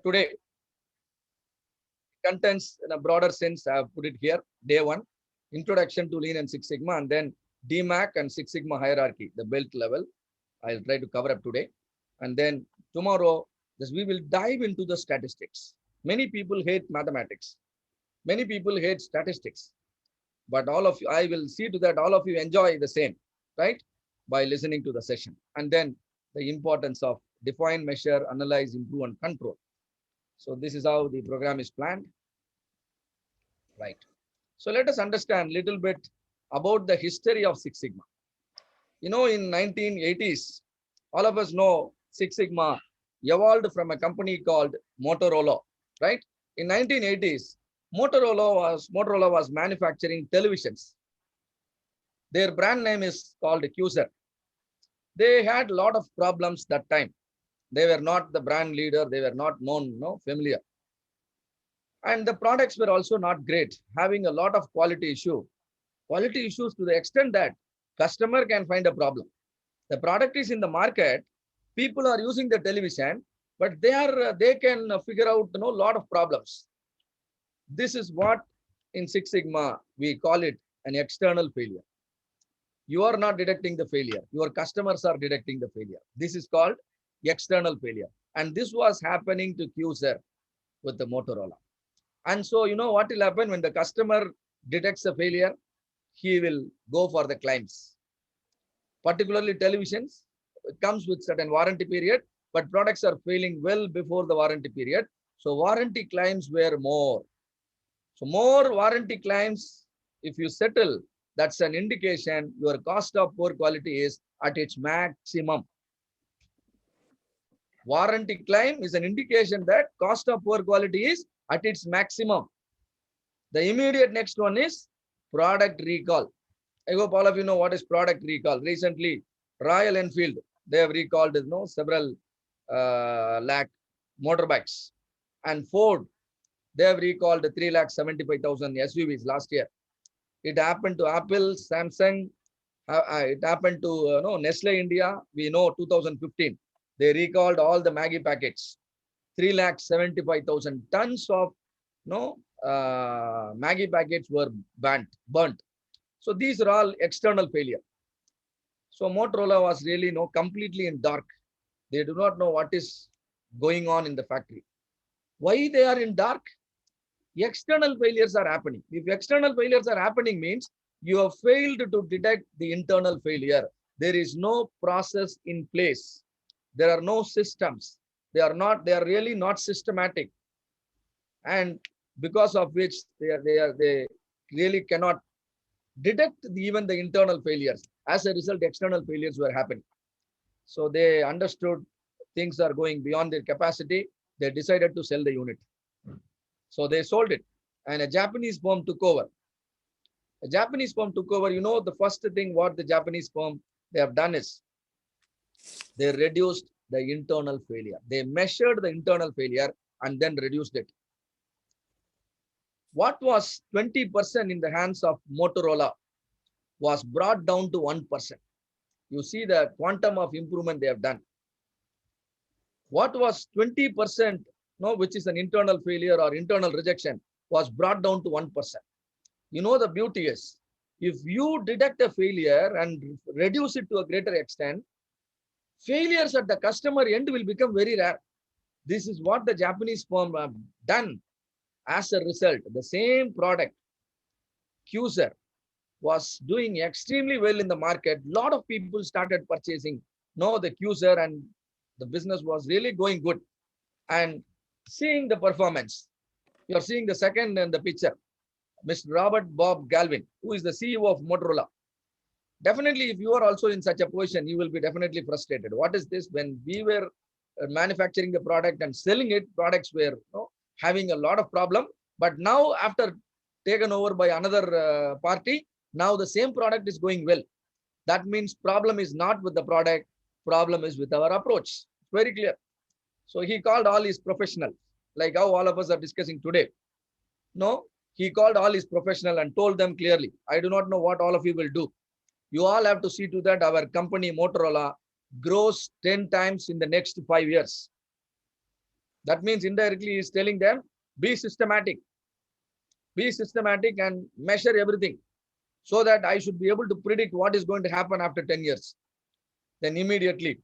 Today, contents in a broader sense, I have put it here. Day one, introduction to Lean and Six Sigma, and then DMAC and Six Sigma hierarchy, the belt level. I'll try to cover up today. And then tomorrow, we will dive into the statistics. Many people hate mathematics. Many people hate statistics. But all of you, I will see to that all of you enjoy the same, right? By listening to the session. And then the importance of define, measure, analyze, improve, and control. So this is how the program is planned, right? So let us understand a little bit about the history of Six Sigma. You know, in 1980s, all of us know Six Sigma evolved from a company called Motorola, right? In 1980s, Motorola was manufacturing televisions. Their brand name is called Quasar. They had a lot of problems that time. They were not the brand leader. They were not known, familiar. And the products were also not great, having a lot of quality issues to the extent that customer can find a problem. The product is in the market, people are using the television, but they can figure out a lot of problems. This is what in Six Sigma we call it an external failure. You are not detecting the failure, your customers are detecting the failure. This is called external failure, and this was happening to Quasar with the Motorola. And so, you know what will happen when the customer detects a failure? He will go for the claims. Particularly televisions, it comes with certain warranty period, but products are failing well before the warranty period. So warranty claims were more. So more warranty claims, if you settle, that's an indication your cost of poor quality is at its maximum. Warranty claim is an indication that cost of poor quality is at its maximum. The immediate next one is product recall. I hope all of you know what is product recall. Recently, Royal Enfield, they have recalled several lakh motorbikes. And Ford, they have recalled 3,75,000 SUVs last year. It happened to Apple, Samsung. It happened to Nestle India. We know 2015. They recalled all the Maggie packets. 3,75,000 tons of Maggie packets were burnt. So these are all external failure. So Motorola was really completely in dark. They do not know what is going on in the factory. Why they are in dark? External failures are happening. If external failures are happening means you have failed to detect the internal failure. There is no process in place. There are no systems. They are really not systematic. And because of which they really cannot detect even the internal failures. As a result, external failures were happening. So they understood things are going beyond their capacity. They decided to sell the unit. So they sold it, and a Japanese firm took over. A Japanese firm took over. The first thing what the Japanese firm they have done is they reduced the internal failure. They measured the internal failure and then reduced it. What was 20% in the hands of Motorola was brought down to 1%. You see the quantum of improvement they have done. What was 20%, which is an internal failure or internal rejection, was brought down to 1%. The beauty is, if you detect a failure and reduce it to a greater extent, failures at the customer end will become very rare. This is what the Japanese firm have done. As a result, the same product, Quasar, was doing extremely well in the market. A lot of people started purchasing the Quasar, and the business was really going good. And seeing the performance, you're seeing the second in the picture, Mr. Robert Bob Galvin, who is the CEO of Motorola. Definitely, if you are also in such a position, you will be definitely frustrated. What is this? When we were manufacturing the product and selling it, products were having a lot of problem. But now, after taken over by another party, now the same product is going well. That means problem is not with the product, problem is with our approach. Very clear. So he called all his professionals, like how all of us are discussing today. He called all his professionals and told them clearly, I do not know what all of you will do. You all have to see to that our company Motorola grows 10 times in the next 5 years. That means indirectly he is telling them, be systematic and measure everything so that I should be able to predict what is going to happen after 10 years. Then immediately,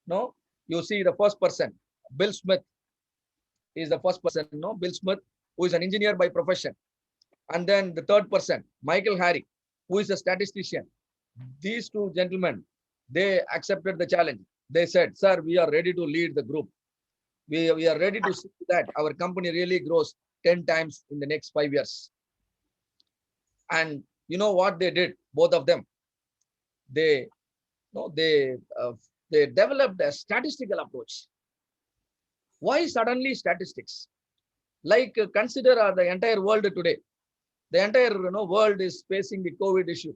no, you see the first person, Bill Smith is the first person, no, Bill Smith, who is an engineer by profession. And then the third person, Michael Harry, who is a statistician. These two gentlemen, they accepted the challenge. They said, sir, we are ready to lead the group. We are ready to see that our company really grows 10 times in the next 5 years. And you know what they did, both of them? They, no, they developed a statistical approach. Why suddenly statistics? Like consider the entire world today. The entire world is facing the COVID issue,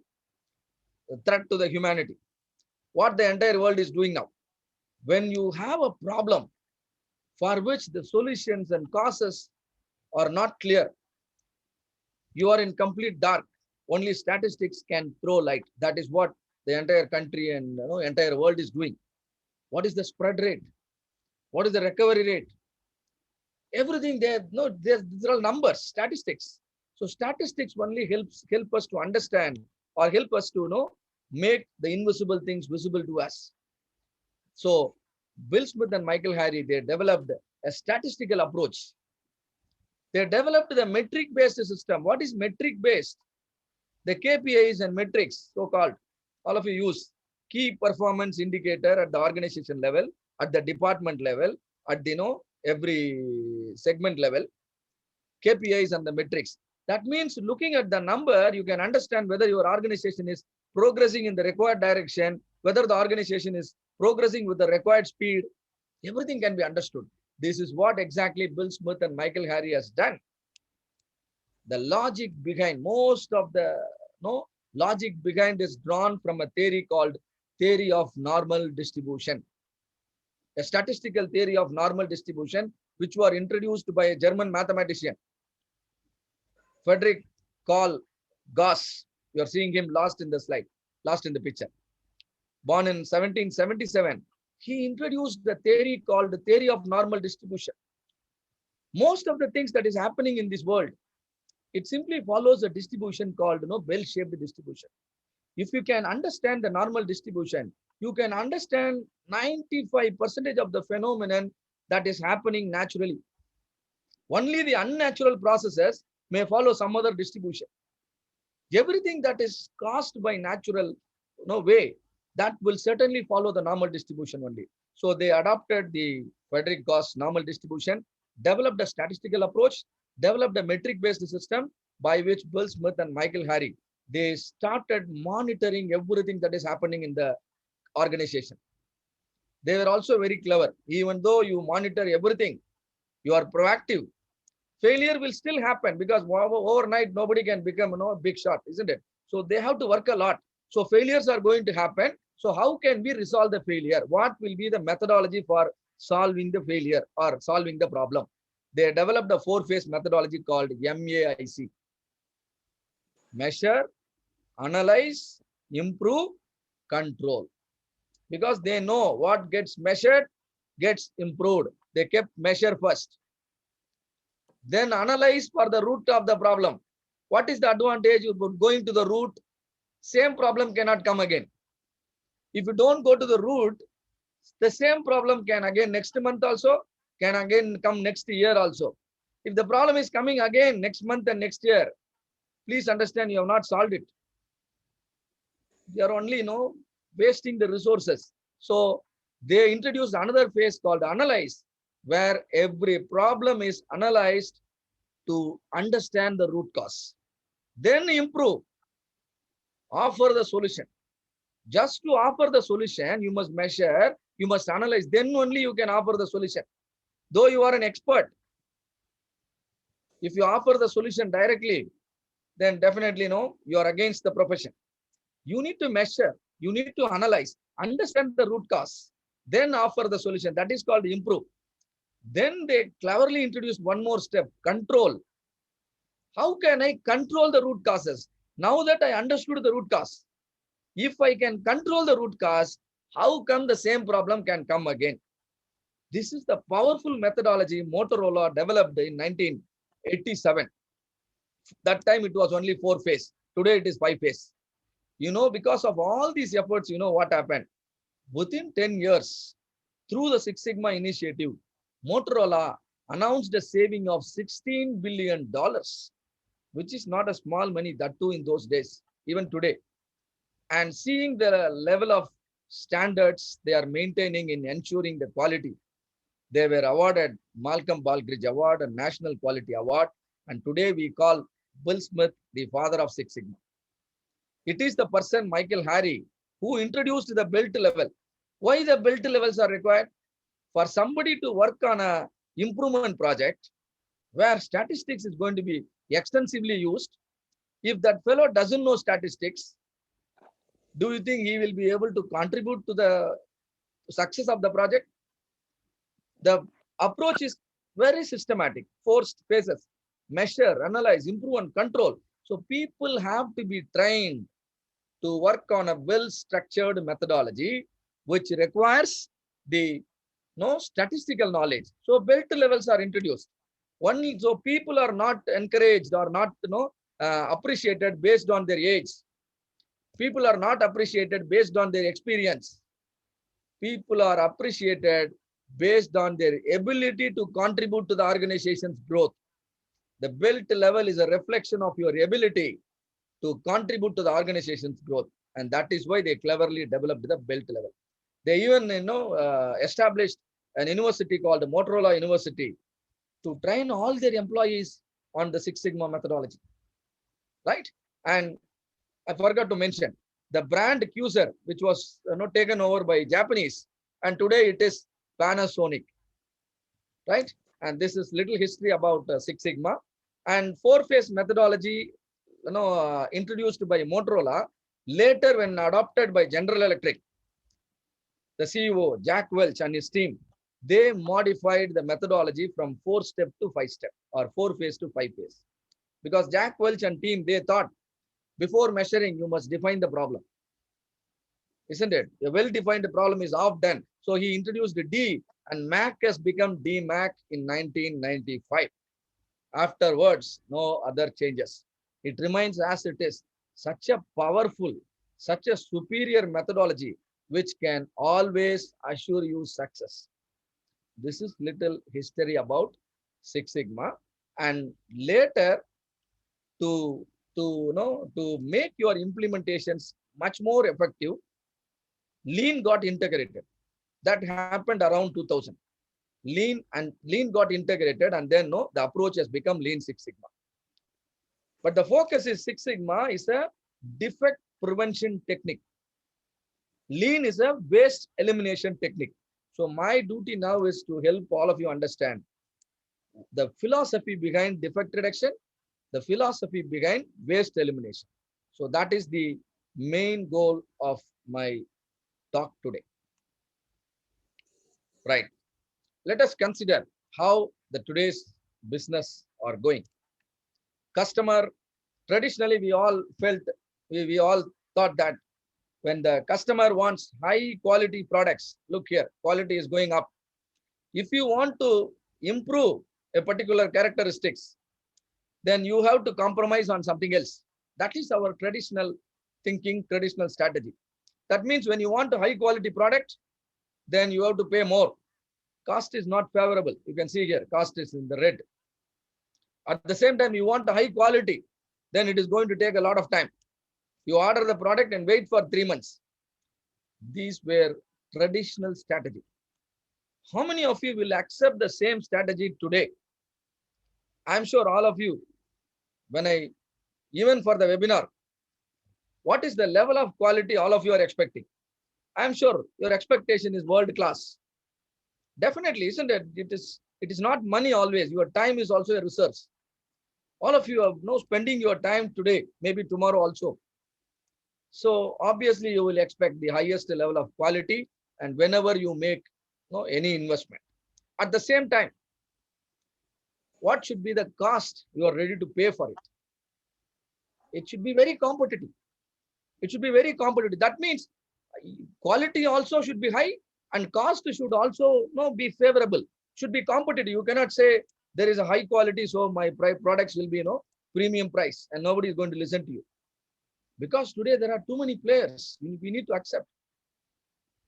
a threat to the humanity. What the entire world is doing now. When you have a problem for which the solutions and causes are not clear, you are in complete dark. Only statistics can throw light. That is what the entire country and entire world is doing. What is the spread rate? What is the recovery rate? Everything there, these are all numbers, statistics. So statistics only help us to understand or help us to make the invisible things visible to us. So Bill Smith and Michael Harry, they developed a statistical approach. They developed the metric-based system. What is metric-based? The KPIs and metrics, so-called, all of you use key performance indicator at the organization level, at the department level, at the every segment level, KPIs and the metrics. That means looking at the number, you can understand whether your organization is progressing in the required direction, whether the organization is progressing with the required speed. Everything can be understood. This is what exactly Bill Smith and Michael Harry has done. The logic behind most of the logic behind is drawn from a theory called theory of normal distribution, a statistical theory of normal distribution, which were introduced by a German mathematician, Friedrich Karl Gauss. You are seeing him last in the slide, last in the picture. Born in 1777, he introduced the theory called the theory of normal distribution. Most of the things that is happening in this world, it simply follows a distribution called bell-shaped distribution. If you can understand the normal distribution, you can understand 95% of the phenomenon that is happening naturally. Only the unnatural processes may follow some other distribution. Everything that is caused by natural way, that will certainly follow the normal distribution only. So they adopted the Friedrich Gauss normal distribution, developed a statistical approach, developed a metric-based system by which Bill Smith and Michael Harry, they started monitoring everything that is happening in the organization. They were also very clever. Even though you monitor everything, you are proactive, failure will still happen because overnight nobody can become a big shot, isn't it? So they have to work a lot. So failures are going to happen. So how can we resolve the failure? What will be the methodology for solving the failure or solving the problem? They developed a 4-phase methodology called MAIC. Measure, analyze, improve, control. Because they know what gets measured gets improved. They kept measure first. Then analyze for the root of the problem. What is the advantage of going to the root? Same problem cannot come again. If you don't go to the root, the same problem can again next month also, can again come next year also. If the problem is coming again next month and next year, please understand you have not solved it. You are only wasting the resources. So they introduced another phase called analyze, where every problem is analyzed to understand the root cause. Then improve, offer the solution. Just to offer the solution, you must measure, you must analyze, then only you can offer the solution. Though you are an expert, if you offer the solution directly, then definitely you are against the profession. You need to measure, you need to analyze, understand the root cause, then offer the solution. That is called improve. Then they cleverly introduced one more step, control. How can I control the root causes? Now that I understood the root cause, if I can control the root cause, how come the same problem can come again? This is the powerful methodology Motorola developed in 1987. That time it was only 4-phase. Today it is 5-phase. Because of all these efforts, what happened? Within 10 years, through the Six Sigma initiative, Motorola announced a saving of $16 billion, which is not a small money, that too in those days, even today. And seeing the level of standards they are maintaining in ensuring the quality, they were awarded Malcolm Baldrige Award and National Quality Award. And today we call Bill Smith the father of Six Sigma. It is the person, Michael Harry, who introduced the belt level. Why the belt levels are required? For somebody to work on a improvement project where statistics is going to be extensively used. If that fellow doesn't know statistics, do you think he will be able to contribute to the success of the project? The approach is very systematic, 4 phases: measure, analyze, improve, and control. So people have to be trained to work on a well-structured methodology, which requires the statistical knowledge. So belt levels are introduced. So people are not encouraged or not appreciated based on their age. People are not appreciated based on their experience. People are appreciated based on their ability to contribute to the organization's growth. The belt level is a reflection of your ability to contribute to the organization's growth. And that is why they cleverly developed the belt level. They even established an university called Motorola University to train all their employees on the Six Sigma methodology. Right? And I forgot to mention the brand Cuser, which was taken over by Japanese, and today it is Panasonic. Right? And this is little history about Six Sigma. And 4-phase methodology introduced by Motorola, later when adopted by General Electric, the CEO, Jack Welch, and his team, they modified the methodology from 4-step to 5-step or 4-phase to 5-phase. Because Jack Welch and team, they thought before measuring, you must define the problem. Isn't it? A well-defined problem is half done. So he introduced the D, and MAC has become DMAC in 1995. Afterwards, no other changes. It remains as it is. Such a powerful, such a superior methodology, which can always assure you success. This is little history about Six Sigma. And later, to make your implementations much more effective, Lean got integrated. That happened around 2000. Lean got integrated, and then the approach has become Lean Six Sigma. But the focus is Six Sigma is a defect prevention technique. Lean is a waste elimination technique. So my duty now is to help all of you understand the philosophy behind defect reduction, the philosophy behind waste elimination. So that is the main goal of my talk today. Right. Let us consider how the today's business are going. Customer, traditionally we all thought that when the customer wants high quality products, look here, quality is going up. If you want to improve a particular characteristics, then you have to compromise on something else. That is our traditional thinking, traditional strategy. That means when you want a high quality product, then you have to pay more. Cost is not favorable. You can see here, cost is in the red. At the same time, you want a high quality, then it is going to take a lot of time. You order the product and wait for 3 months. These were traditional strategy. How many of you will accept the same strategy today? I'm sure all of you, even for the webinar, what is the level of quality all of you are expecting? I'm sure your expectation is world class. Definitely, isn't it? It is not money always. Your time is also a resource. All of you are spending your time today, maybe tomorrow also. So obviously you will expect the highest level of quality, and whenever you make any investment. At the same time, what should be the cost you are ready to pay for it? It should be very competitive. It should be very competitive. That means quality also should be high, And cost should also be favorable, should be competitive. You cannot say there is a high quality, so my products will be premium price and nobody is going to listen to you. Because today there are too many players. We need to accept.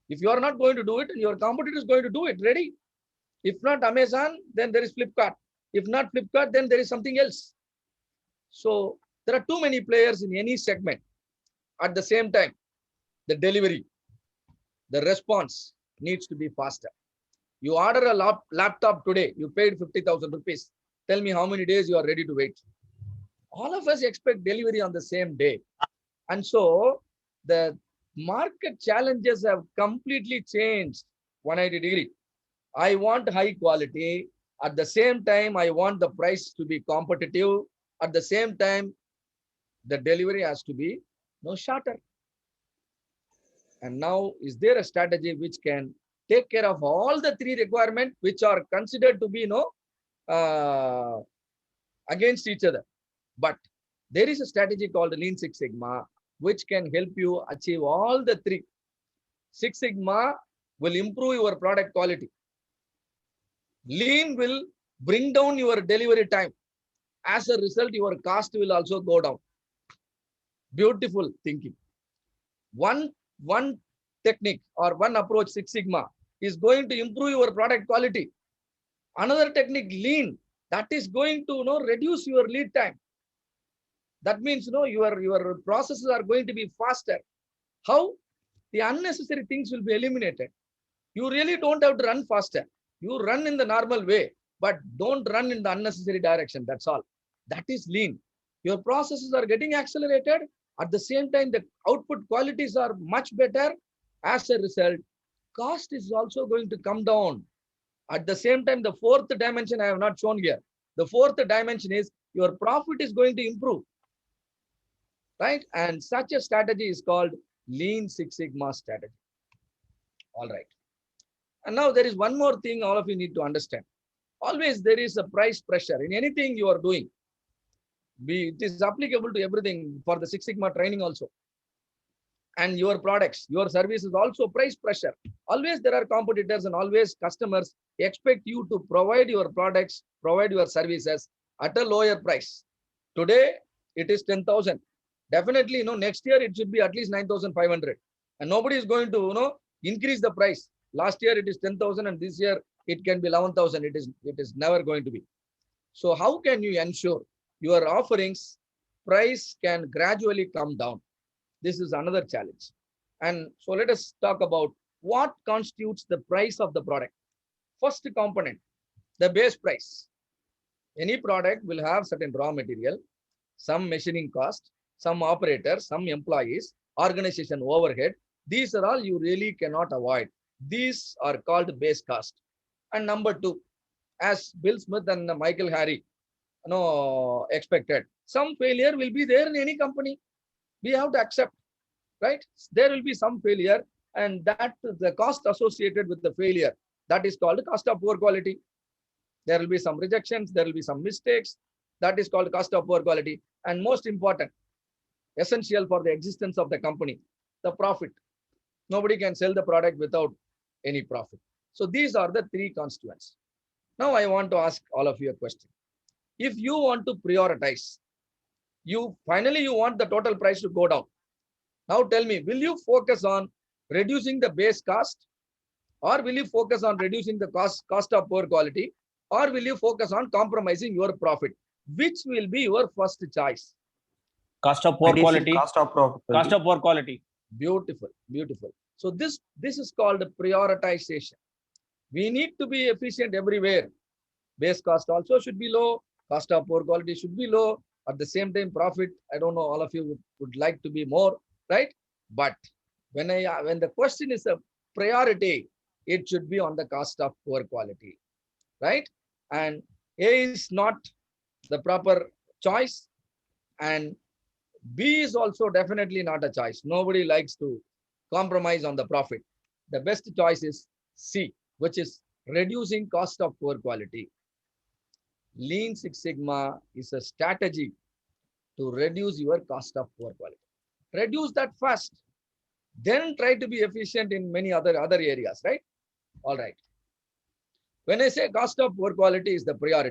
If you are not going to do it, your competitor is going to do it. Ready? If not Amazon, then there is Flipkart. If not Flipkart, then there is something else. So there are too many players in any segment. At the same time, the delivery, the response needs to be faster. You order a laptop today, you paid 50,000 rupees. Tell me how many days you are ready to wait. All of us expect delivery on the same day. And so the market challenges have completely changed 180 degree. I want high quality. At the same time, I want the price to be competitive. At the same time, the delivery has to be shorter. And now, is there a strategy which can take care of all the three requirements which are considered to be against each other? But there is a strategy called Lean Six Sigma, which can help you achieve all the three. Six Sigma will improve your product quality. Lean will bring down your delivery time. As a result, your cost will also go down. Beautiful thinking. One technique or one approach, Six Sigma, is going to improve your product quality. Another technique, Lean, that is going to reduce your lead time. That means your processes are going to be faster. How? The unnecessary things will be eliminated. You really don't have to run faster. You run in the normal way, but don't run in the unnecessary direction. That's all. That is Lean. Your processes are getting accelerated. At the same time, the output qualities are much better. As a result, cost is also going to come down. At the same time, the fourth dimension I have not shown here. The fourth dimension is your profit is going to improve. Right? And such a strategy is called Lean Six Sigma strategy. All right. And now there is one more thing all of you need to understand. Always there is a price pressure in anything you are doing. It is applicable to everything for the Six Sigma training also. And your products, your services also price pressure. Always there are competitors and always customers expect you to provide your products, provide your services at a lower price. Today, it is 10,000. Definitely, next year it should be at least 9,500. And nobody is going to, increase the price. Last year it is 10,000 and this year it can be 11,000. It is never going to be. So how can you ensure your offerings price can gradually come down? This is another challenge. And so let us talk about what constitutes the price of the product. First component, the base price. Any product will have certain raw material, some machining cost, some operators, some employees, organization overhead. These are all you really cannot avoid. These are called base cost. And number two, as Bill Smith and Michael Harry expected, some failure will be there in any company. We have to accept, right? There will be some failure, and that the cost associated with the failure, that is called cost of poor quality. There will be some rejections, there will be some mistakes. That is called cost of poor quality. And most important, essential for the existence of the company, the profit. Nobody can sell the product without any profit. So these are the three constituents. Now I want to ask all of you a question. If you want to prioritize, you want the total price to go down. Now tell me, will you focus on reducing the base cost, or will you focus on reducing the cost of poor quality, or will you focus on compromising your profit? Which will be your first choice? Cost of poor quality. Cost of poor quality. Beautiful, beautiful. So this is called prioritization. We need to be efficient everywhere. Base cost also should be low. Cost of poor quality should be low. At the same time, profit, I don't know, all of you would like to be more, right? But when the question is a priority, it should be on the cost of poor quality, right? And A is not the proper choice, and B is also definitely not a choice. Nobody likes to compromise on the profit. The best choice is C, which is reducing cost of poor quality. Lean Six Sigma is a strategy to reduce your cost of poor quality. Reduce that first, then try to be efficient in many other areas, right? All right. When I say cost of poor quality is the priority,